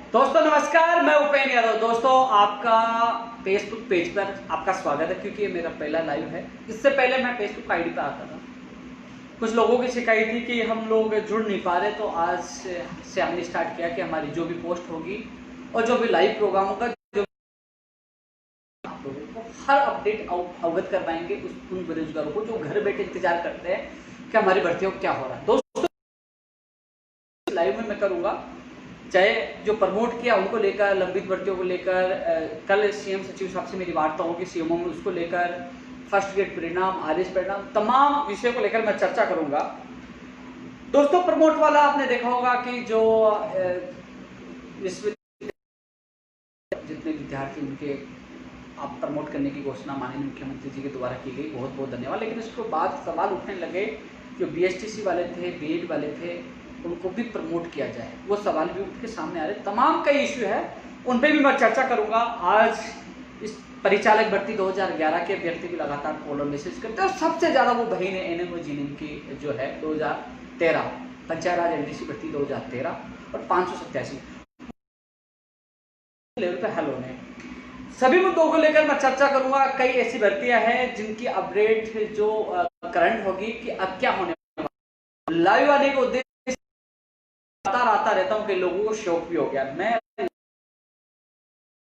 दोस्तों नमस्कार, मैं उपेंद्र यादव। दोस्तों आपका फेसबुक पेज पर आपका स्वागत है, क्योंकि ये मेरा पहला लाइव है। इससे पहले मैं फेसबुक आईडी पर आता था। कुछ लोगों की शिकायत थी कि हम लोग जुड़ नहीं पा रहे, तो आज से हमने स्टार्ट किया कि हमारी जो भी पोस्ट होगी और जो भी लाइव प्रोग्राम होगा, जो आप लोगों को हर अपडेट अवगत करवाएंगे उन बेरोजगारों को जो घर बैठे इंतजार करते हैं कि हमारी भर्तियों को क्या हो रहा है। दोस्तों लाइव में मैं करूँगा, चाहे जो प्रमोट किया उनको लेकर, लंबित भर्तियों को लेकर, कल सीएम सचिव साहब से मेरी वार्ता होगी सीएमओ में, उसको लेकर, फर्स्ट ग्रेड परिणाम, आरएस परिणाम, तमाम विषयों को लेकर मैं चर्चा करूंगा। दोस्तों प्रमोट वाला आपने देखा होगा कि जो जितने विद्यार्थी उनके आप प्रमोट करने की घोषणा माननीय मुख्यमंत्री जी के द्वारा की गई, बहुत बहुत धन्यवाद। लेकिन उसके बाद सवाल उठने लगे, जो बीएसटीसी वाले थे, बीएड वाले थे, उनको भी प्रमोट किया जाए, वो सवाल भी उठ के सामने आ रहे। तमाम कई इश्यू है, उन पर भी मैं चर्चा करूंगा। आज इस परिचालक भर्ती 2011 के अभ्यर्थी भी लगातार कॉल और मैसेज करते हैं, और सबसे ज़्यादा वो बहन है एनएमओ जीएनएम की जो है 2013 पंचायत राज एलडीसी भर्ती 2013 और 587 लेवल पर हल होने। सभी मुद्दों को लेकर मैं चर्चा करूंगा। कई ऐसी भर्तियां हैं जिनकी अपडेट जो करंट होगी कि अब क्या होने वाला। लाइव आने के उद्देश्य आता रहता हूं कि लोगों को शौक भी हो गया। मैं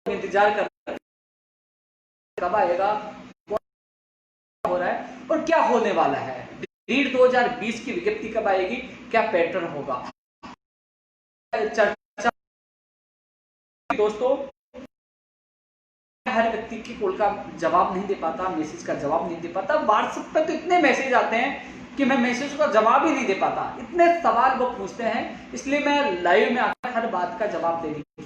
इंतजार कर कब आएगा, हो रहा है और क्या होने वाला है। नीट 2020 की विज्ञप्ति कब आएगी, क्या पैटर्न होगा, चर्चा। दोस्तों हर व्यक्ति की कॉल का जवाब नहीं दे पाता, मैसेज का जवाब नहीं दे पाता। व्हाट्सएप पे तो इतने मैसेज आते हैं कि मैं मैसेज का जवाब ही नहीं दे पाता, इतने सवाल वो पूछते हैं। इसलिए मैं लाइव में आकर हर बात का जवाब दे दूंगा।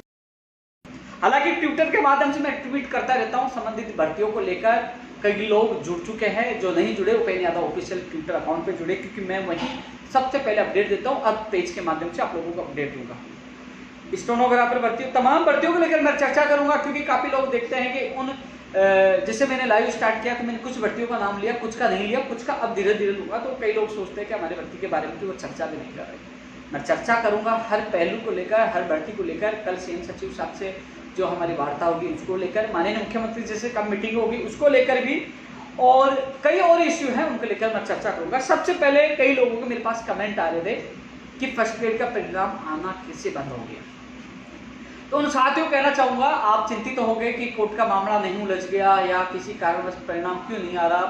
हालांकि ट्विटर के माध्यम से मैं ट्वीट करता रहता हूं संबंधित भर्तियों को लेकर। कई लोग जुड़ चुके हैं, जो नहीं जुड़े Upendra Yadav official Twitter account पे जुड़े, क्योंकि मैं वहीं सबसे पहले अपडेट देता हूं। अब पेज के माध्यम से आप लोगों को अपडेट दूंगा। स्टेनोग्राफर भर्ती, तमाम भर्तियों को लेकर मैं चर्चा करूंगा, क्योंकि काफी लोग देखते हैं कि उन जैसे मैंने लाइव स्टार्ट किया तो मैंने कुछ भर्तियों का नाम लिया, कुछ का नहीं लिया, कुछ का अब धीरे धीरे लूंगा। तो कई लोग सोचते हैं कि हमारे भर्ती के बारे में वो चर्चा भी नहीं कर रहे। मैं चर्चा करूंगा हर पहलू को लेकर, हर भर्ती को लेकर। कल सीएम सचिव साहब से जो हमारी वार्ता होगी उसको लेकर, माननीय मुख्यमंत्री जी से कब मीटिंग होगी उसको लेकर भी, और कई और इश्यू हैं उनको लेकर मैं चर्चा करूंगा। सबसे पहले कई लोगों के मेरे पास कमेंट आ रहे थे कि फर्स्ट ग्रेड का परिणाम आना कैसे बंद हो गया। तो उन साथियों को कहना चाहूंगा, आप चिंतित तो हो गए कि कोर्ट का मामला नहीं उलझ गया या किसी कारणवश परिणाम क्यों नहीं आ रहा,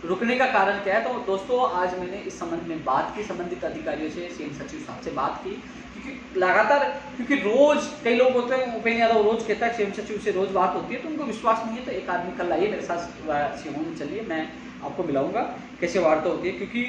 रुकने का कारण क्या है। तो दोस्तों आज मैंने इस संबंध में बात की, संबंधित अधिकारियों से, सीएम सचिव साहब से बात की, क्योंकि लगातार, क्योंकि रोज कई लोग होते हैं, उपेंद्र यादव रोज कहता है सीएम सचिव से रोज बात होती है, तो उनको विश्वास नहीं है। तो एक आदमी कल आइए मेरे साथ सीएमओ में, चलिए मैं आपको मिलाऊंगा कैसे वार्ता होती है, क्योंकि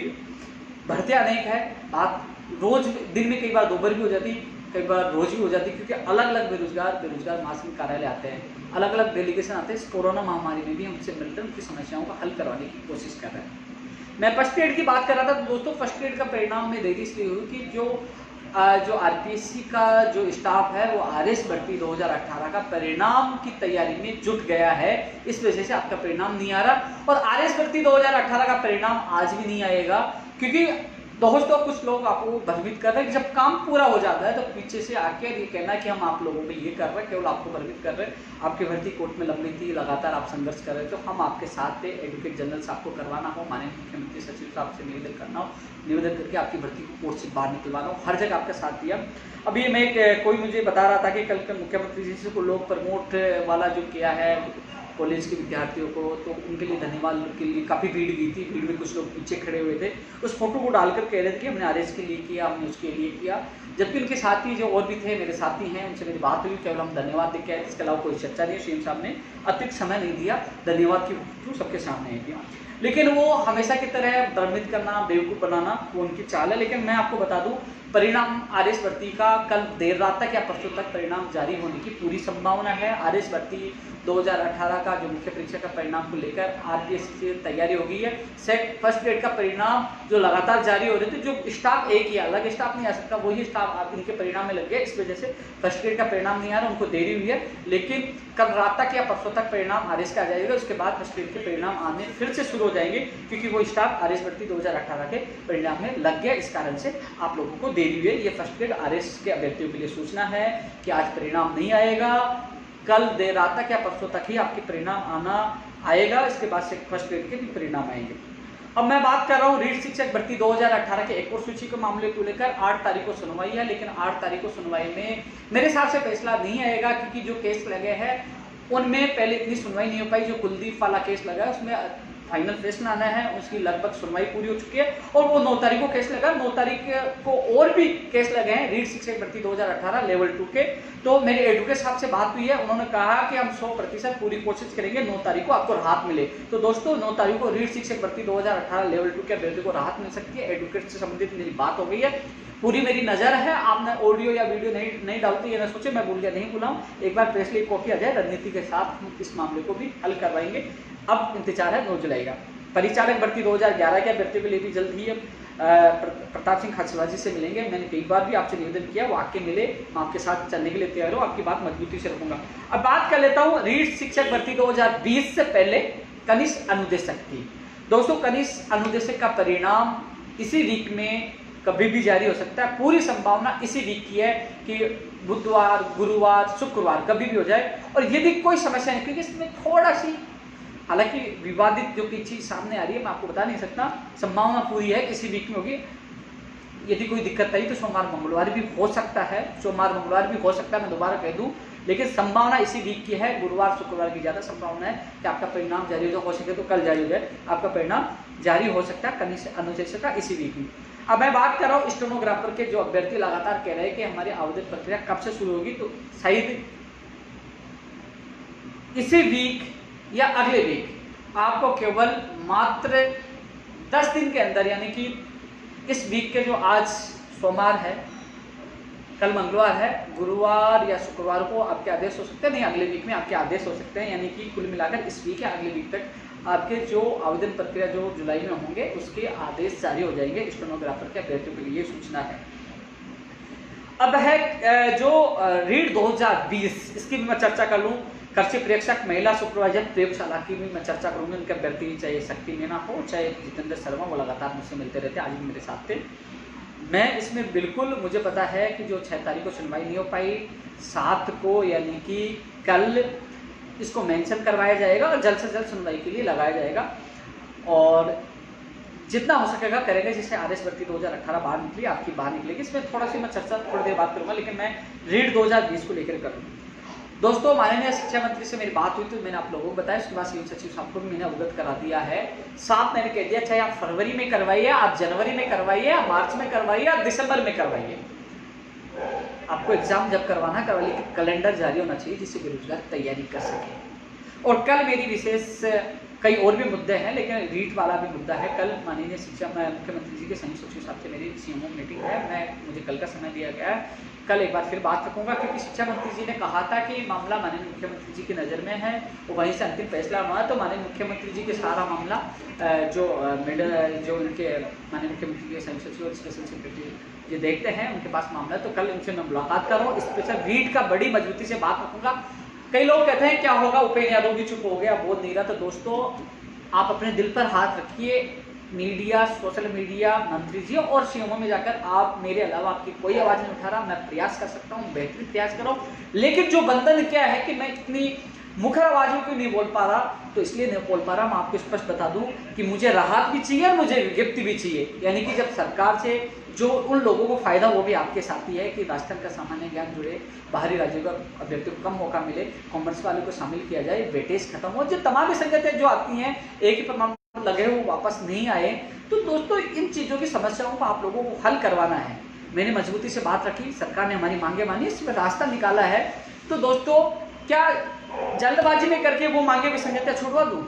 भर्तियां अनेक है। बात रोज दिन में कई बार 2 बार भी हो जाती, कई बार रोज ही हो जाती, क्योंकि अलग अलग बेरोजगार महासंघ कार्यालय आते हैं, अलग अलग डेलीगेशन आते हैं। इस कोरोना महामारी में भी हमसे मिलकर उनकी समस्याओं को हल करवाने की कोशिश कर रहे हैं। मैं फर्स्ट ग्रेड की बात कर रहा था। तो दोस्तों फर्स्ट ग्रेड का परिणाम में देरी इसलिए हुई कि जो आरपीएससी का जो स्टाफ है वो आरएस भर्ती 2018 का परिणाम की तैयारी में जुट गया है। इस वजह से आपका परिणाम नहीं आ रहा, और आरएस भर्ती 2018 का परिणाम आज भी नहीं आएगा, क्योंकि दोस्तों कुछ लोग आपको भ्रमित कर रहे हैं कि जब काम पूरा हो जाता है तो पीछे से आके ये कहना कि हम आप लोगों में ये कर रहे हैं, केवल आपको भ्रमित कर रहे हैं। आपकी भर्ती कोर्ट में लंबी थी, लगातार आप संघर्ष कर रहे थे, तो हम आपके साथ थे। एडवोकेट जनरल साहब को करवाना हो, माननीय मुख्यमंत्री सचिव साहब से निवेदन करना हो, निवेदन करके आपकी भर्ती को कोर्ट से बाहर निकलवाना हो, हर जगह आपका साथ दिया। अभी मैं कोई मुझे बता रहा था कि कल के मुख्यमंत्री जी से को लोग प्रमोट वाला जो किया है कॉलेज के विद्यार्थियों को, तो उनके लिए धन्यवाद के लिए काफ़ी भीड़ गई थी। भीड़ में कुछ लोग पीछे खड़े हुए थे, उस फोटो को डालकर कह रहे थे कि हमने आरएस के लिए किया, हमने उसके लिए किया, जबकि उनके साथी जो और भी थे, मेरे साथी हैं, उनसे मेरी बात हुई, केवल हम धन्यवाद देख के आए, इसके अलावा कोई चर्चा नहीं। सीएम साहब ने अतिरिक्त समय नहीं दिया, धन्यवाद की थ्रू सबके सामने किया। लेकिन वो हमेशा की तरह भ्रमित करना, बेवकूफ़ बनाना वो उनकी चाल है। लेकिन मैं आपको बता दूं, परिणाम आरएस भर्ती का कल देर रात तक या परसों तक परिणाम जारी होने की पूरी संभावना है। आरएस भर्ती 2018 का जो मुख्य परीक्षा का परिणाम को लेकर आरपीएससी से तैयारी हो गई है। फर्स्ट ग्रेड का परिणाम जो लगातार जारी हो रहे थे, जो स्टाफ एक ही, अलग स्टाफ नहीं आ सकता, वही स्टाफ आप इनके परिणाम में लग गया। इस वजह से फर्स्ट ग्रेड का परिणाम नहीं आ रहा, उनको देरी हुई है। लेकिन कल रात तक या परसों तक परिणाम आरएस का आ जाएगा, उसके बाद फर्स्ट ग्रेड के परिणाम आने फिर से शुरू हो जाएंगे, क्योंकि वो स्टाफ आरएस भर्ती 2018 के परिणाम में लग गया। इस कारण से आप लोगों को देरी हुई है। ये फर्स्ट ग्रेड आरएस के अभ्यर्थियों के लिए सूचना है कि आज परिणाम नहीं आएगा, कल देर रात तक या परसों तक ही आपके परिणाम आएगा। इसके बाद से फर्स्ट ग्रेड के भी परिणाम आएंगे। अब मैं बात कर रहा हूँ रीट शिक्षक भर्ती 2018 के एक और सूची के मामले को लेकर। 8 तारीख को सुनवाई है, लेकिन 8 तारीख को सुनवाई में मेरे हिसाब से फैसला नहीं आएगा, क्योंकि जो केस लगे हैं उनमें पहले इतनी सुनवाई नहीं हो पाई। जो कुलदीप वाला केस लगा है उसमें फाइनल फैसला आना है, उसकी लगभग सुनवाई पूरी हो चुकी है और वो 9 तारीख को केस लगा। 9 तारीख को और भी केस लगे हैं रीट शिक्षक भर्ती 2018 लेवल 2 के। तो मेरे एडवोकेट साहब से बात हुई है, उन्होंने कहा कि हम 100% पूरी कोशिश करेंगे 9 तारीख को आपको राहत मिले। तो दोस्तों 9 तारीख को रीट शिक्षक भर्ती 2018 लेवल 2 के अभ्यर्थी को राहत मिल सकती है। एडवोकेट से संबंधित मेरी बात हो गई है, पूरी मेरी नजर है। आपने ऑडियो या वीडियो नहीं डालती, ये ना सोचे मैं भूल गया, नहीं बुलाऊं। एक बार प्रेस लीक कॉपी आ जाए, रणनीति के साथ हम इस मामले को भी हल करवाएंगे। अब इंतजार है 9 जुलाई का। परिचालक भर्ती 2011 के अभ्यर्थियों के लिए भी जल्द ही प्रताप सिंह खाचला जी से मिलेंगे। मैंने कई बार भी आपसे निवेदन किया, वो आके मिले, मैं आपके साथ चलने के लिए तैयार हूँ, आपकी बात मजबूती से रखूंगा। अब बात कर लेता हूँ रीट शिक्षक भर्ती 2020 से पहले कनिष्ठ अनुदेशक की। दोस्तों कनिष्ठ अनुदेशक का परिणाम इसी वीक में कभी भी जारी हो सकता है। पूरी संभावना इसी वीक की है कि बुधवार, गुरुवार, शुक्रवार कभी भी हो जाए। और यदि कोई समस्या नहीं, क्योंकि इसमें थोड़ा सी हालांकि विवादित जो की चीज सामने आ रही है मैं आपको बता नहीं सकता, संभावना पूरी है किसी वीक में होगी। यदि कोई दिक्कत आई तो सोमवार मंगलवार भी हो सकता है, सोमवार मंगलवार भी हो सकता है, मैं दोबारा कह दूं, लेकिन संभावना इसी वीक की है। गुरुवार शुक्रवार की ज्यादा संभावना है कि आपका परिणाम जारी हो सके तो कल जारी हो जाए, आपका परिणाम जारी हो सकता है कनिष्ठ अनुदेशक का इसी वीक में। अब मैं बात कर रहा हूँ स्टेनोग्राफर के, जो अभ्यर्थी लगातार कह रहे हैं कि हमारी आवेदन प्रक्रिया कब से शुरू होगी, तो शायद इसी वीक या अगले वीक आपको केवल मात्र 10 दिन के अंदर, यानी कि इस वीक के जो आज सोमवार है, कल मंगलवार है, गुरुवार या शुक्रवार को आपके आदेश हो सकते हैं, नहीं अगले वीक में आपके आदेश हो सकते हैं। यानी कि कुल मिलाकर इस वीक या अगले वीक तक आपके जो आवेदन प्रक्रिया जो जुलाई में होंगे उसके आदेश जारी हो जाएंगे स्टेनोग्राफर के अभ्यर्थियों के लिए, सूचना है। अब है जो रीट 2020, इसकी भी मैं चर्चा कर लूँ। कृषि प्रेक्षक महिला सुपरवाइजर प्रयोगशाला की भी मैं चर्चा करूंगी। उनके अभ्यर्थी चाहे शक्ति मीना हो चाहे जितेंद्र शर्मा, वो लगातार मुझसे मिलते रहते हैं, आज भी मेरे साथ थे। मैं इसमें बिल्कुल, मुझे पता है कि जो 6 तारीख को सुनवाई नहीं हो पाई, 7 को यानी कि कल इसको मेंशन करवाया जाएगा और जल्द से जल्द सुनवाई के लिए लगाया जाएगा और जितना हो सकेगा करेंगे, जिससे आरएस भर्ती 2018 बाहर निकली, आपकी बाहर निकलेगी। इसमें थोड़ा सी मैं चर्चा थोड़ी देर बात करूंगा, लेकिन मैं रीट 2020 को लेकर करूँगा। दोस्तों माननीय शिक्षा मंत्री से मेरी बात हुई तो मैंने आप लोगों को बताया, उसके बाद सिविल सचिव साहब को भी मैंने अवगत करा दिया है। साफ मैंने कह दिया, चाहे आप फरवरी में करवाइए, आप जनवरी में करवाइए, आप मार्च में करवाइए, आप दिसंबर में करवाइए, आपको एग्जाम जब करवाना करवा, लेकिन कैलेंडर जारी होना चाहिए जिससे बेरोजगार तैयारी कर सके। और कल मेरी विशेष कई और भी मुद्दे हैं, लेकिन रीट वाला भी मुद्दा है। कल माननीय शिक्षा मुख्यमंत्री जी के संयुक्त सचिव साहब से मेरी सीएमओ मीटिंग है, मुझे कल का समय दिया गया है। कल एक बार फिर बात रखूंगा, क्योंकि शिक्षा मंत्री जी ने कहा था कि मामला माननीय मुख्यमंत्री जी की नज़र में है, वो वहीं से अंतिम फैसला हुआ है। तो माननीय मुख्यमंत्री जी के सारा मामला जो उनके माननीय मुख्यमंत्री के संयुक्त सचिव और स्पेशल सेक्रेटरी ये देखते हैं, उनके पास मामला है। तो कल उनसे मैं मुलाकात करूँ, स्पेशल रीट का बड़ी मजबूती से बात रखूंगा। कई लोग कहते हैं क्या होगा, उपेंद्र यादव भी चुप हो गया, बोल नहीं रहा। तो दोस्तों आप अपने दिल पर हाथ रखिए, मीडिया, सोशल मीडिया, मंत्री जी और सीएमओ में जाकर आप, मेरे अलावा आपकी कोई आवाज़ नहीं उठा रहा। मैं प्रयास कर सकता हूँ, बेहतरीन प्रयास करो, लेकिन जो बंधन क्या है कि मैं इतनी मुखर आवाज़ों क्यों नहीं बोल पा रहा, तो इसलिए नहीं बोल पा रहा। मैं आपको स्पष्ट बता दूं कि मुझे राहत भी चाहिए और मुझे विज्ञप्ति भी चाहिए। यानी कि जब सरकार से जो उन लोगों को फायदा वो भी आपके साथ ही है कि राजस्थान का सामान्य ज्ञान जुड़े, बाहरी राज्यों का अभ्यर्थियों को कम मौका मिले, कॉमर्स वाले को शामिल किया जाए, वेटेज खत्म हो, जो तमाम विसंगतियां जो आती हैं, एक ही प्रमाण लगे वो वापस नहीं आए। तो दोस्तों इन चीज़ों की समस्याओं को आप लोगों को हल करवाना है। मैंने मजबूती से बात रखी, सरकार ने हमारी मांगे मानी, इसमें रास्ता निकाला है। तो दोस्तों क्या जल्दबाजी में करके वो मांगे विसंगतियां छुड़वा दूं?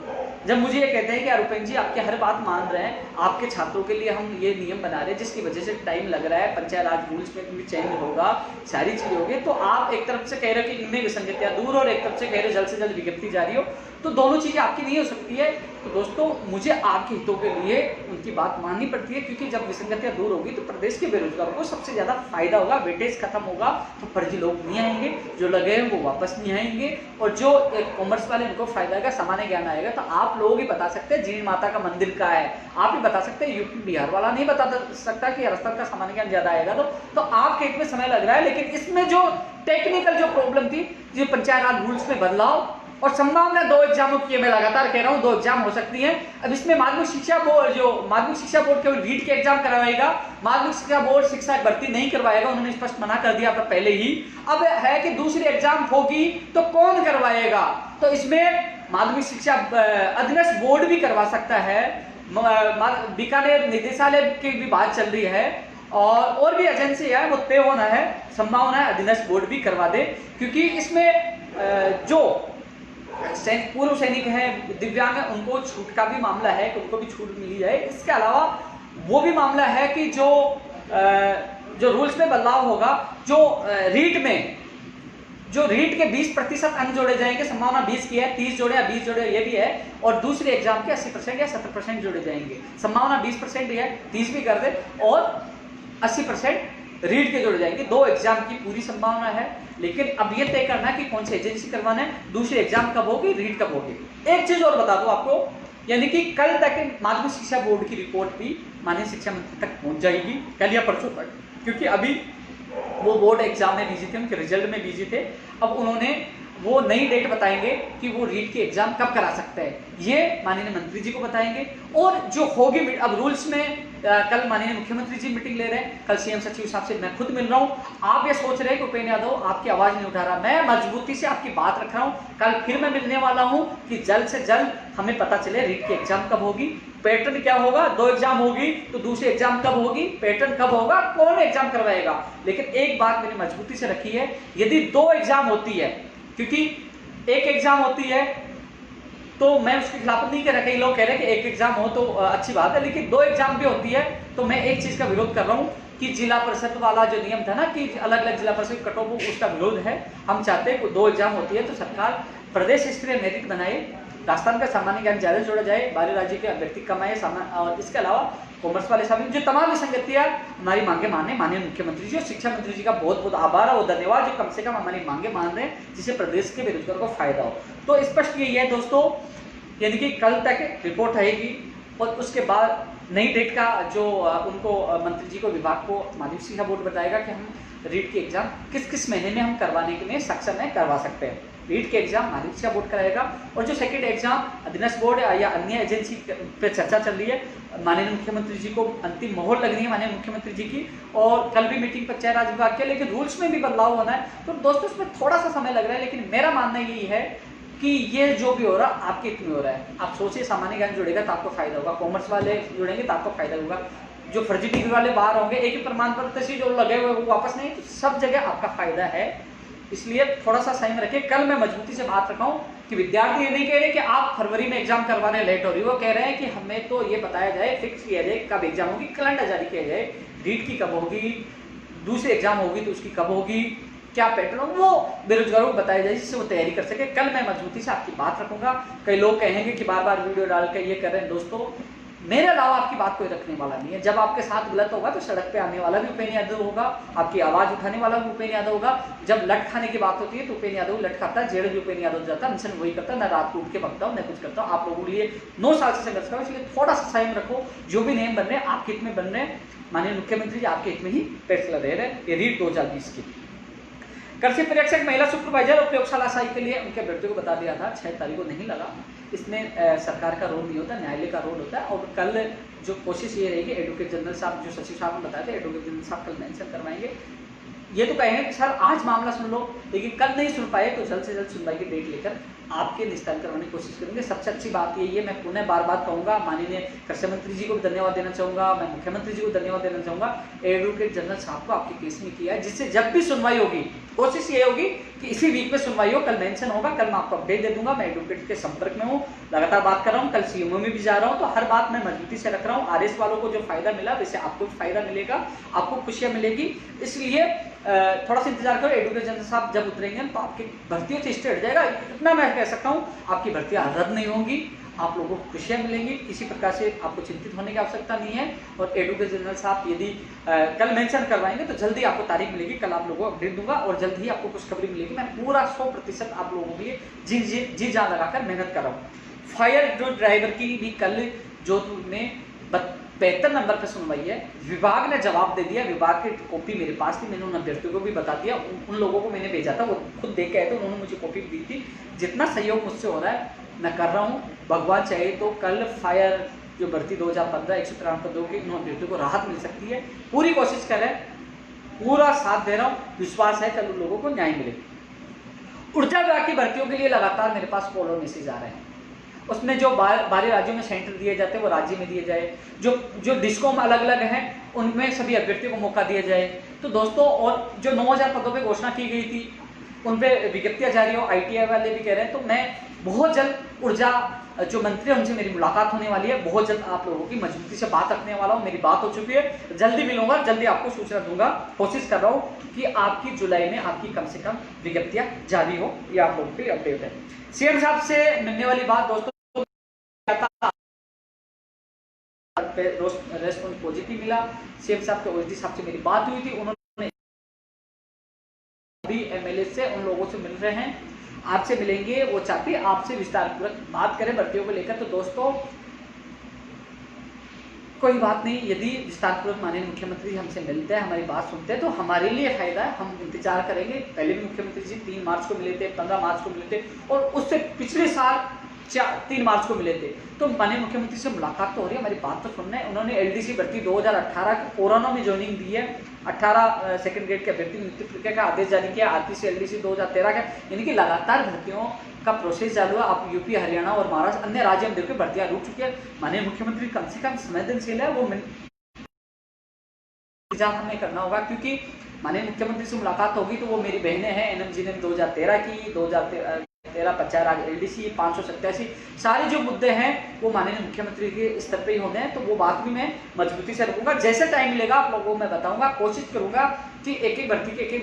जब मुझे ये कहते हैं कि उपेंद्र जी आपकी हर बात मान रहे हैं, आपके छात्रों के लिए हम ये नियम बना रहे हैं जिसकी वजह से टाइम लग रहा है, पंचायत राज रूल्स में भी चेंज होगा, सारी चीज़ें होगी, तो आप एक तरफ से कह रहे हो कि इनमें विसंगतियां दूर और एक तरफ से कह रहे हो जल्द से जल्द विज्ञप्ति जारी हो, तो दोनों चीज़ें आपकी नहीं हो सकती है। तो दोस्तों मुझे आपके हितों के लिए उनकी बात माननी पड़ती है, क्योंकि जब विसंगतियां दूर होगी तो प्रदेश के बेरोजगारों को सबसे ज़्यादा फायदा होगा, वेटेज खत्म होगा, तो फर्जी लोग नहीं आएंगे, जो लगे हैं वो वापस नहीं आएंगे, और जो कॉमर्स वाले उनको फायदा आएगा, सामान्य ज्ञान आएगा। तो आप लोग ही बता सकते हैं जीण माता का मंदिर कहाँ है, आप ही बता सकते हैं, यूपी बिहार वाला नहीं बता सकता कि राजस्थान का सामान्य ज्ञान ज़्यादा आएगा। तो आपके हित में समय लग रहा है, लेकिन इसमें जो टेक्निकल जो प्रॉब्लम थी, जो पंचायत राज रूल्स में बदलाव और संभावना 2 एग्जामों की, मैं लगातार कह रहा हूं 2 एग्जाम हो सकती हैं। अब इसमें माध्यमिक शिक्षा बोर्ड केवल रीट के एग्जाम करवाएगा, माध्यमिक शिक्षा बोर्ड शिक्षा भर्ती नहीं करवाएगा, उन्होंने स्पष्ट मना कर दिया पहले ही। अब है कि दूसरी एग्जाम होगी तो कौन करवाएगा, तो इसमें माध्यमिक शिक्षा अधीनस्थ बोर्ड भी करवा सकता है, बीकानेर निदेशालय की भी बात चल रही है, और भी एजेंसी है, वो तय होना है, संभावना है अधीनस्थ बोर्ड भी करवा दे, क्योंकि इसमें जो पूर्व सैनिक है, दिव्यांग है, उनको छूट का भी मामला है कि उनको भी छूट मिली जाए। इसके अलावा वो भी मामला है कि जो रूल्स में बदलाव होगा, जो रीट के 20% अंक जोड़े जाएंगे, संभावना 20 की है, 30 जोड़े या 20 जोड़े ये भी है, और दूसरे एग्जाम के 80% या 70% जोड़े जाएंगे, संभावना 20% है, 30 भी कर दे, और 80% रीट के जोड़े जाएंगे। 2 एग्जाम की पूरी संभावना है, लेकिन अब ये तय करना है कि कौन सी एजेंसी करवाना है, दूसरी एग्जाम कब होगी, रीट कब होगी। एक चीज और बता दूं आपको, यानी कि कल तक माध्यमिक शिक्षा बोर्ड की रिपोर्ट भी माननीय शिक्षा मंत्री तक पहुंच जाएगी, कल या परसों तक, क्योंकि अभी वो बोर्ड एग्जाम में बिजी थे, उनके रिजल्ट में बिजी थे। अब उन्होंने वो नई डेट बताएंगे कि वो रीट की एग्जाम कब करा सकते हैं, ये माननीय मंत्री जी को बताएंगे। और जो होगी, अब रूल्स में कल माननीय मुख्यमंत्री जी मीटिंग ले रहे हैं, कल सीएम सचिव साहब से मैं खुद मिल रहा हूं। आप ये सोच रहे हैं कि उपेंद्र यादव आपकी आवाज नहीं उठा रहा, मैं मजबूती से आपकी बात रख रहा हूं। कल फिर मैं मिलने वाला हूं कि जल्द से जल्द हमें पता चले रीट की एग्जाम कब होगी, पैटर्न क्या होगा, 2 एग्जाम होगी तो दूसरी एग्जाम कब होगी, पैटर्न कब होगा, कौन एग्जाम करवाएगा। लेकिन एक बात मैंने मजबूती से रखी है, यदि 2 एग्जाम होती है, क्योंकि एक एग्जाम होती है तो मैं उसके खिलाफ नहीं कह रहा, कई लोग कह रहे हैं कि एक एग्जाम हो तो अच्छी बात है, लेकिन 2 एग्जाम भी होती है तो मैं एक चीज का विरोध कर रहा हूं कि जिला परिषद वाला जो नियम था ना कि अलग अलग जिला परिषद कट ऑफ, उसका विरोध है। हम चाहते हैं 2 एग्जाम होती है तो सरकार प्रदेश स्तरीय मेरिट बनाए, राजस्थान का सामान्य ज्ञान ज्यादा जोड़ा जाए, बाहरी राज्य के अभ्यर्थी कमाए, और इसके अलावा कॉमर्स वाले शामिल, जो तमाम विसंगतियां हमारी मांगे माने माननीय मुख्यमंत्री जी और शिक्षा मंत्री जी का बहुत बहुत आभार और धन्यवाद, जो कम से कम हमारी मांगे मान रहे हैं, जिससे प्रदेश के बेरोजगारों को फायदा हो। तो स्पष्ट यही है दोस्तों, यानी कि कल तक रिपोर्ट आएगी और उसके बाद नई डेट का जो उनको मंत्री जी को, विभाग को माध्यमिक शिक्षा बोर्ड बताएगा कि हम रीट की एग्जाम किस किस महीने में हम करवाने के लिए सक्षम है, करवा सकते हैं। रीट के एग्जाम माध्यमिक शिक्षा बोर्ड कराएगा, और जो सेकंड एग्जाम अधीनस्थ बोर्ड या अन्य एजेंसी पे चर्चा चल रही है, माननीय मुख्यमंत्री जी को अंतिम मोहर लगनी है माननीय मुख्यमंत्री जी की, और कल भी मीटिंग पंचायत राज विभाग की, लेकिन रूल्स में भी बदलाव होना है। तो दोस्तों इसमें थोड़ा सा समय लग रहा है, लेकिन मेरा मानना यही है कि ये जो भी हो रहा आपके हित में हो रहा है। आप सोचिए, सामान्य ज्ञान जुड़ेगा तो आपको फायदा होगा, कॉमर्स वाले जुड़ेंगे तो आपको फायदा होगा, जो फर्जी डिग्री वाले बाहर होंगे, एक ही प्रमाण पत्र से जो लगे हुए वो वापस नहीं, तो सब जगह आपका फायदा है। इसलिए थोड़ा सा संयम रखिए। कल मैं मजबूती से बात रखा हूं कि विद्यार्थी ये नहीं कह रहे कि आप फरवरी में एग्जाम करवाने लेट हो रही, वो कह रहे हैं कि हमें तो ये बताया जाए, फिक्स किया जाए कब एग्जाम होगी, कैलेंडर जारी किया जाए, रीट की कब होगी, दूसरी एग्जाम होगी तो उसकी कब होगी, क्या पैटर्न हो, वो बेरोजगारों को बताया जाए जिससे वो तैयारी कर सके। कल मैं मजबूती से आपकी बात रखूंगा। कई लोग कहेंगे कि बार बार वीडियो डाल के ये कर रहे हैं। दोस्तों मेरे अलावा आपकी बात कोई रखने वाला नहीं है। जब आपके साथ गलत होगा तो सड़क पे आने वाला भी उपेंद्र यादव होगा, आपकी आवाज उठाने वाला भी उपेंद्र यादव होगा। जब लट खाने की बात होती है तो उपेंद्र यादव लट खाता है, जेल भी उपेंद्र यादव जाता है, मिशन वही करता है, न रात को उठ के भगता हूँ न कुछ करता हूँ। आप लोगों के लिए 9 साल से संघर्ष करो, इसलिए थोड़ा सा संयम रखो। जो भी नियम बन रहे हैं आपके हित में बन रहे हैं, माननीय मुख्यमंत्री जी आपके हित में ही फैसला दे रहे हैं। ये रीट 2020 की कृषि परीक्षक महिला सुपरवाइजर और प्रयोगशाला सहायक के लिए उनके अभ्यर्थियों को बता दिया था, 6 तारीख को नहीं लगा। इसमें सरकार का रोल नहीं होता, न्यायालय का रोल होता है। और कल जो कोशिश ये रहेगी, एडवोकेट जनरल साहब जो सचिव साहब ने बताया था, एडवोकेट जनरल साहब कल मेंशन करवाएंगे। ये तो कहेंगे कि सर आज मामला सुन लो, लेकिन कल नहीं सुन पाए तो जल्द से जल्द सुनवाई की डेट लेकर आपके निस्तारण करवाने की कोशिश करेंगे। सबसे अच्छी बात यही है, मैं पुनः बार बार कहूँगा, माननीय कृषि मंत्री जी को भी धन्यवाद देना चाहूँगा, मैं मुख्यमंत्री जी को धन्यवाद देना चाहूँगा, एडवोकेट जनरल साहब को आपके केस में किया है, जिससे जब भी सुनवाई होगी कोशिश ये होगी कि इसी वीक में सुनवाई हो। कल मेंशन होगा, कल मैं आपको अपडेट दे दूंगा। मैं एडवोकेट के संपर्क में हूँ, लगातार बात कर रहा हूँ, कल सीएमओ में भी जा रहा हूँ, तो हर बात मैं मजबूती से रख रहा हूँ। आरएस वालों को जो फायदा मिला वैसे आपको भी फायदा मिलेगा, आपको खुशियाँ मिलेगी। इसलिए थोड़ा सा इंतजार करो, एडवोकेट जनरल साहब जब उतरेंगे तो आपकी भर्तियों से स्टे हट जाएगा। इतना मैं कह सकता हूँ, आपकी भर्तियाँ रद्द नहीं होंगी, आप लोगों को खुशियाँ मिलेंगी, किसी प्रकार से आपको चिंतित होने की आवश्यकता नहीं है। और एडवोकेट जनरल साहब यदि कल मेंशन करवाएंगे तो जल्दी आपको तारीख मिलेगी, कल आप लोगों को अपडेट दूंगा और जल्द ही आपको खुशखबरी मिलेगी। मैं पूरा 100% आप लोगों के लिए जी जान लगाकर मेहनत कर रहा हूँ। फायर जो ड्राइवर की भी कल जोधपुर में 75 नंबर पर सुनवाई है, विभाग ने जवाब दे दिया। विभाग की कॉपी मेरे पास थी, मैंने उन अभ्यर्थियों को भी बता दिया, उन लोगों को मैंने भेजा था, वो खुद देख के आए थे, उन्होंने मुझे कॉपी दी थी। जितना सहयोग मुझसे हो रहा है मैं कर रहा हूँ। भगवान चाहे तो कल फायर जो भर्ती 2015 193 पदों की इन अभ्यर्थियों को राहत मिल सकती है। पूरी कोशिश करें, पूरा साथ दे रहा हूँ, विश्वास है कल उन लोगों को न्याय मिलेगा। ऊर्जा विभाग की भर्तियों के लिए लगातार मेरे पास कॉल और मैसेज आ रहे हैं। उसमें जो बाहरी राज्यों में सेंटर दिए जाते हैं वो राज्य में दिए जाए, जो डिस्कॉम अलग अलग हैं उनमें सभी अभ्यर्थियों को मौका दिया जाए। तो दोस्तों, और जो 9000 पदों पे घोषणा की गई थी उन पे विज्ञप्तियां जारी हो, ITI वाले भी कह रहे हैं। तो मैं बहुत जल्द ऊर्जा जो मंत्री है उनसे मेरी मुलाकात होने वाली है, बहुत जल्द आप लोगों की मजबूती से बात रखने वाला हूँ। मेरी बात हो चुकी है, जल्दी मिलूंगा, जल्दी आपको सूचना दूंगा। कोशिश कर रहा हूँ कि आपकी जुलाई में आपकी कम से कम विज्ञप्तियां जारी हो, ये आप लोगों की अपडेट है। CM साहब से मिलने वाली बात दोस्तों रेस्पॉन्स पॉजिटिव मिला। CM साहब के OSD साहब से मेरी बात हुई थी, उन्होंने अभी MLA से उन लोगों से मिल रहे हैं, आपसे मिलेंगे। वो चाहते हैं आपसे विस्तार पूर्वक बात करें भर्तियों को लेकर। तो दोस्तों कोई बात नहीं, यदि विस्तार पूर्वक माननीय मुख्यमंत्री हमसे मिलते हैं, हमारी बात सुनते हैं तो हमारे लिए फायदा है, हम इंतजार करेंगे। पहले भी मुख्यमंत्री जी 3 मार्च को मिले थे, 15 मार्च को मिले थे और उससे पिछले साल 3 मार्च को मिले थे। तो माननीय मुख्यमंत्री से मुलाकात तो हो रही है, हमारी बात तो सुनना है। उन्होंने LDC भर्ती 2018 की कोरोना में ज्वाइनिंग दी है। 18 सेकंड ग्रेड के अभ्यर्थी नियुक्ति प्रक्रिया का आदेश जारी किया। RPC LDC 2013 का, यानी कि लगातार भर्तियों का प्रोसेस चालू है। आप यूपी, हरियाणा और महाराष्ट्र अन्य राज्य में देखिए भर्तियां रुक चुकी है। माननीय मुख्यमंत्री कम से कम संवेदनशील है, वो इंतजार हमें करना होगा, क्योंकि माननीय मुख्यमंत्री से मुलाकात होगी तो वो मेरी बहनें हैं। NMG ने 2013 की, 2013 50 LDC 587 सारे जो मुद्दे हैं वो माननीय मुख्यमंत्री के स्तर पे ही होने हैं। तो वो बात भी मैं मजबूती से रखूंगा, जैसे टाइम मिलेगा आप लोगों को मैं बताऊंगा। कोशिश करूंगा कि एक एक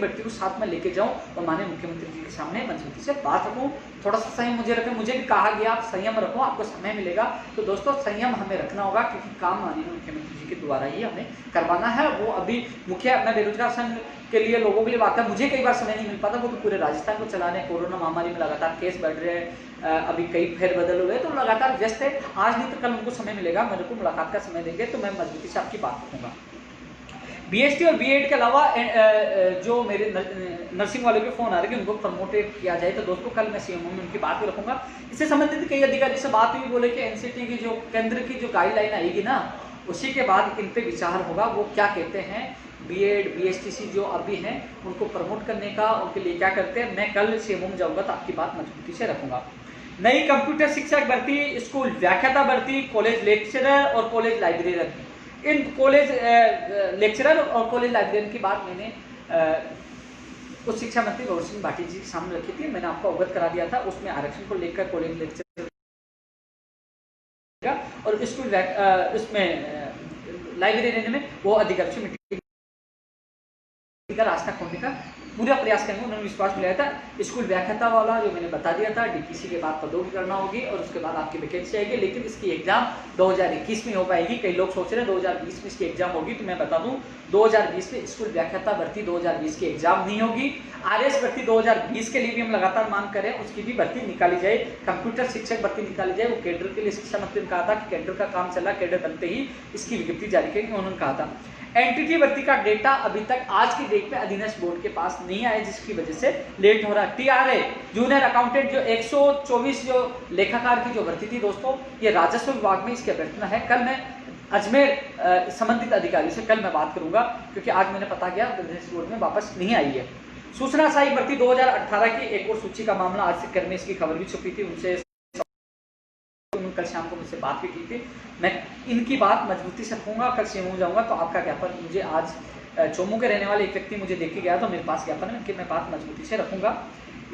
भर्ती को साथ में लेके जाऊं और माननीय मुख्यमंत्री जी के सामने मजबूती से बात रखूं। थोड़ा सा संयम मुझे रखें, मुझे भी कहा गया आप संयम रखो, आपको समय मिलेगा। तो दोस्तों संयम हमें रखना होगा, क्योंकि काम माननीय मुख्यमंत्री जी के द्वारा ही हमें करवाना है। वो अभी मुखिया अपना बेरोजगार संघ के लिए लोगों के लिए बात है, मुझे कई बार समय नहीं मिल पाता, वो तो पूरे राजस्थान को चलाने, कोरोना महामारी में लगातार केस बढ़ रहे हैं, अभी कई फेरबदल हुए, तो लगातार व्यस्त है। आज नहीं तो कल उनको समय मिलेगा, मेरे को मुलाकात का समय देंगे तो मैं मजबूती से आपकी बात रखूंगा। BST और B.Ed के अलावा जो मेरे नर्सिंग वाले के फोन आ रहे हैं उनको प्रमोटेड किया जाए, तो दोस्तों कल मैं CMO में उनकी बात भी रखूंगा। इससे संबंधित कई अधिकारी से बात हुई, बोले कि NCT की जो केंद्र की जो गाइडलाइन आएगी ना, उसी के बाद इन पे विचार होगा। वो क्या कहते हैं, B.Ed BSTC जो अभी हैं उनको प्रमोट करने का, उनके लिए क्या करते हैं, मैं कल CMO में जाऊंगा तो आपकी बात मजबूती से रखूंगा। नई कंप्यूटर शिक्षक भर्ती, स्कूल व्याख्याता भर्ती, कॉलेज लेक्चरर और college librarian, in college lecturer और कॉलेज लाइब्रेरियन की बात मैंने उच्च शिक्षा मंत्री गौर सिंह भाटी जी के सामने रखी थी, मैंने आपको अवगत करा दिया था। उसमें आरक्षण को लेकर कॉलेज लेक्चरर और स्कूल उसमें लाइब्रेरियन में वो अधिकारी मीटिंग का रास्ता खोलने का पूरा प्रयास करेंगे। उन्होंने विश्वास दिलाया था। स्कूल व्याख्याता वाला जो मैंने बता दिया था, DPC के बाद पदों की गणना होगी और उसके बाद आपकी वैकेंसी आएगी, लेकिन इसकी एग्जाम 2021 में हो पाएगी। कई लोग सोच रहे हैं 2020 में इसकी एग्जाम होगी, तो मैं बता दूं 2020 में स्कूल व्याख्याता भर्ती 2020 की एग्जाम नहीं होगी। RS भर्ती 2020 के लिए भी हम लगातार मांग करें, उसकी भी भर्ती निकाली जाए। कंप्यूटर शिक्षक भर्ती निकाली जाए, वो केडर के लिए शिक्षा मंत्री ने कहा था कि केडर का काम चला, केडर बनते ही इसकी विज्ञप्ति जारी करेंगे, उन्होंने कहा था। एनटीटी भर्ती का डेटा अभी तक आज की डेट में अधीनस्थ बोर्ड के पास नहीं आया, जिसकी वजह से लेट हो रहा है। TRA जूनियर अकाउंटेंट जो 124 जो लेखाकार की जो भर्ती थी दोस्तों, ये राजस्व विभाग में इसकी अभ्यर्थना है। कल मैं अजमेर संबंधित अधिकारी से कल मैं बात करूंगा, क्योंकि आज मैंने पता किया अधीनस्थ बोर्ड में वापस नहीं आई है। सूचना सहायक भर्ती 2018 की एक और सूची का मामला आज से कल में इसकी खबर भी छुपी थी, उनसे कल शाम को मुझसे बात भी की थी। मैं इनकी बात मजबूती से रखूंगा। कल CMO जाऊंगा तो आपका ज्ञापन मुझे आज चोमू के रहने वाले एक व्यक्ति मुझे देख के गया, तो मेरे पास ज्ञापन है कि मैं बात मजबूती से रखूंगा।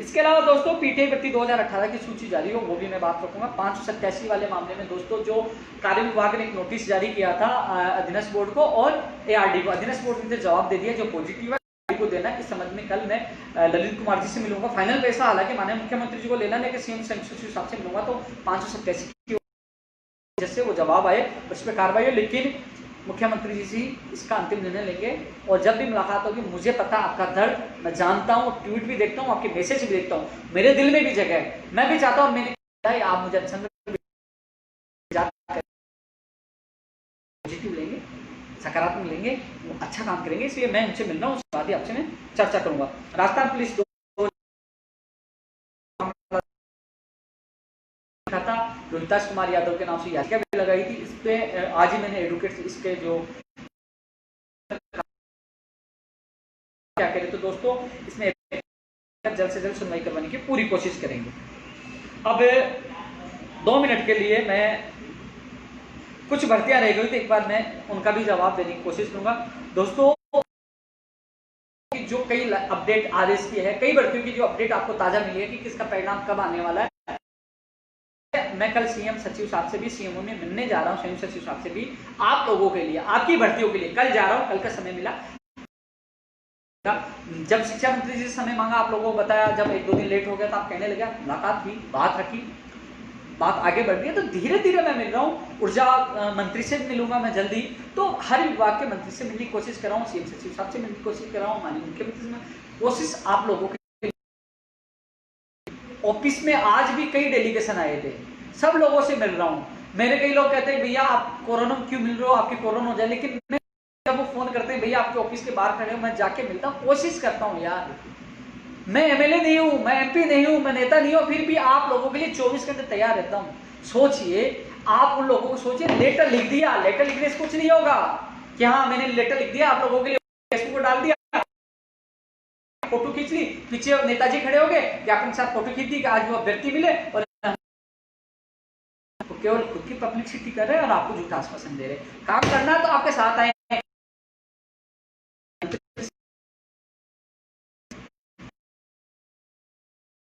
इसके अलावा दोस्तों PTI भर्ती 2018 की सूची जारी हो, वो भी मैं बात रखूंगा। 587 वाले मामले में दोस्तों जो कार्य विभाग ने एक नोटिस जारी किया था अधीनस्थ बोर्ड को और ARD को, अधीनस्थ बोर्ड ने जवाब दे दिया जो पॉजिटिव है को देना। इस संबंध में कल मैं ललित कुमार जी से मिलूंगा। फाइनल पैसा हालांकि माननीय मुख्यमंत्री जी को लेना, लेकिन CM संक्षिप्त हिसाब से मिलूंगा तो 587 जिससे वो जवाब आए, उस पर कार्रवाई हो। लेकिन मुख्यमंत्री जी से इसका अंतिम निर्णय लेंगे। और जब भी मुलाकात होगी, मुझे पता आपका दर्द, मैं जानता हूँ, ट्वीट भी देखता हूँ, आपके मैसेज भी देखता हूँ, मेरे दिल में भी जगह है। मैं भी चाहता हूँ मेरी आप मुझे पॉजिटिव लेंगे, सकारात्मक लेंगे, वो अच्छा काम करेंगे। इसलिए मैं उनसे मिल रहा हूँ, उसके बाद ही आपसे मैं चर्चा करूंगा। राजस्थान पुलिस था रोहिताश कुमार यादव के नाम से याचिका भी लगाई थी। इस पे आज ही मैंने एडवोकेट इसके जो क्या करें, तो दोस्तों इसमें जल्द से जल्द सुनवाई करवाने की पूरी कोशिश करेंगे। अब 2 मिनट के लिए मैं कुछ भर्तियां रह गई थी, एक बार मैं उनका भी जवाब देने की कोशिश करूंगा। दोस्तों जो कई अपडेट आरएस की है, कई भर्तियों की जो अपडेट आपको ताजा मिली है कि किसका परिणाम कब आने वाला है। मैं कल सीएम सचिव साहब से भी, सीएमओ में मिलने जा रहा हूं, संयुक्त सचिव साहब से भी, आप लोगों के लिए, आपकी भर्तियों के लिए कल जा रहा हूं। कल का समय मिला, जब शिक्षा मंत्री जी से समय मांगा, आप लोगों को बताया, जब 1-2 दिन लेट हो गया तो आप कहने लगे, मुलाकात की, बात रखी, बात आगे बढ़ रही है। तो धीरे धीरे मैं मिल रहा हूँ, ऊर्जा मंत्री से मिलूंगा मैं जल्दी। तो हर विभाग के मंत्री से मिलने की कोशिश कर रहा हूँ, सीएम सचिव साहब से मिलने की कोशिश कर रहा हूँ, माननीय मुख्यमंत्री से कोशिश आप लोगों के। ऑफिस में आज भी कई डेलीगेशन आए थे, सब लोगों से मिल रहा हूँ। मेरे कई लोग कहते हैं भैया आप कोरोना में क्यों मिल रहे हो, आपके कोरोना हो जाए, लेकिन मैं जब वो फोन करते हैं भैया आपके ऑफिस के बाहर खड़े हो, मैं जाके मिलता हूँ, कोशिश करता हूँ यार। मैं एमएलए नहीं हूँ, मैं एमपी नहीं हूँ, मैं नेता नहीं हूँ, फिर भी आप लोगों के लिए 24 घंटे तैयार रहता हूँ। सोचिए, आप उन लोगों को सोचिए, लेटर लिख दिया, लेटर लिखने से कुछ नहीं होगा कि हाँ मैंने लेटर लिख दिया, आप लोगों के लिए फेसबुक पर डाल दिया, फोटो खींच ली, पीछे नेताजी खड़े हो गए कि आपके साथ फोटो खींच दी कि आज वो अभ्यर्थी मिले, और केवल खुद की पब्लिसिटी कर रहे हैं और आपको झूठा आश्वासन दे रहे हैं। काम करना तो आपके साथ आए,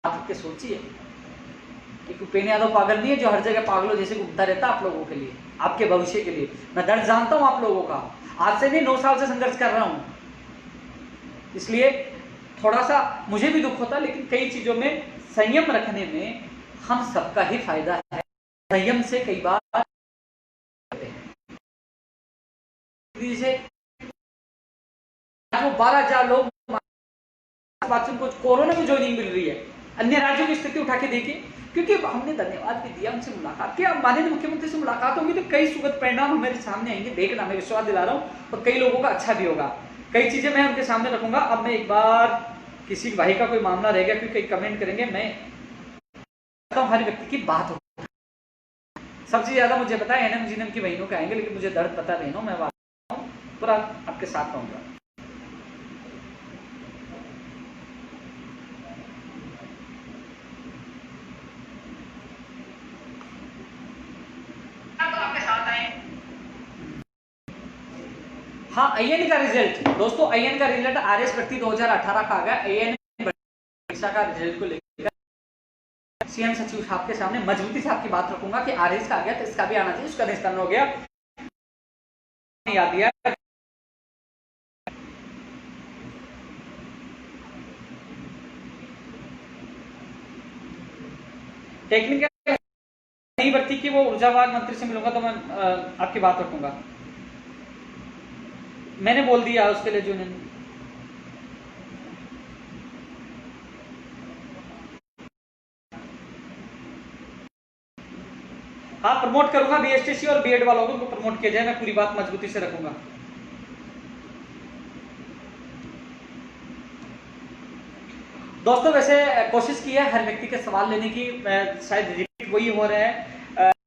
आप सोचिए, एक उपेन्द्र यादव पागल नहीं है जो हर जगह पागलों जैसे घूमता रहता आप लोगों के लिए, आपके भविष्य के लिए। मैं दर्द जानता हूं आप लोगों का, आज से नहीं 9 साल से संघर्ष कर रहा हूं, इसलिए थोड़ा सा मुझे भी दुख होता, लेकिन कई चीजों में संयम रखने में हम सबका ही फायदा है। संयम से कई बार जैसे 12,000 लोग को कोरोना की ज्वाइनिंग मिल रही है, अन्य राज्यों की स्थिति उठा के देखिए, क्योंकि हमने धन्यवाद भी दिया, उनसे मुलाकात किया। माननीय मुख्यमंत्री से मुलाकात होगी तो कई सुखद परिणाम हमारे सामने आएंगे, देखना, मैं विश्वास दिला रहा हूँ, और कई लोगों का अच्छा भी होगा। कई चीजें मैं उनके सामने रखूंगा। अब मैं एक बार किसी भाई का कोई मामला रह गया, क्योंकि कमेंट करेंगे, मैं हर व्यक्ति की बात हो। सबसे ज्यादा मुझे पता है एनएम जीएनएम की बहनों के आएंगे, लेकिन मुझे दर्द पता बहनों, मैं पूरा आपके साथ रहूंगा। हाँ, आईएन का रिजल्ट दोस्तों, आईएन का रिजल्ट आरएस भर्ती 2018 का आ गया। आईएन परीक्षा का रिजल्ट को लेकर सीएम सचिव साहब के सामने मजबूती से आपकी बात रखूंगा कि आरएस का आ गया तो इसका भी आना चाहिए, उसका निष्पन्न हो गया, याद दिया। टेक्निकल नहीं भर्ती की वो ऊर्जा विभाग मंत्री से मिलूंगा तो मैं आपकी बात रखूंगा, मैंने बोल दिया उसके लिए जो हाँ प्रमोट करूंगा, बीएसटीसी और बीएड वालों को प्रमोट किया जाए, मैं पूरी बात मजबूती से रखूंगा। दोस्तों वैसे कोशिश की है हर व्यक्ति के सवाल लेने की, शायद रिपीट वही हो रहे हैं।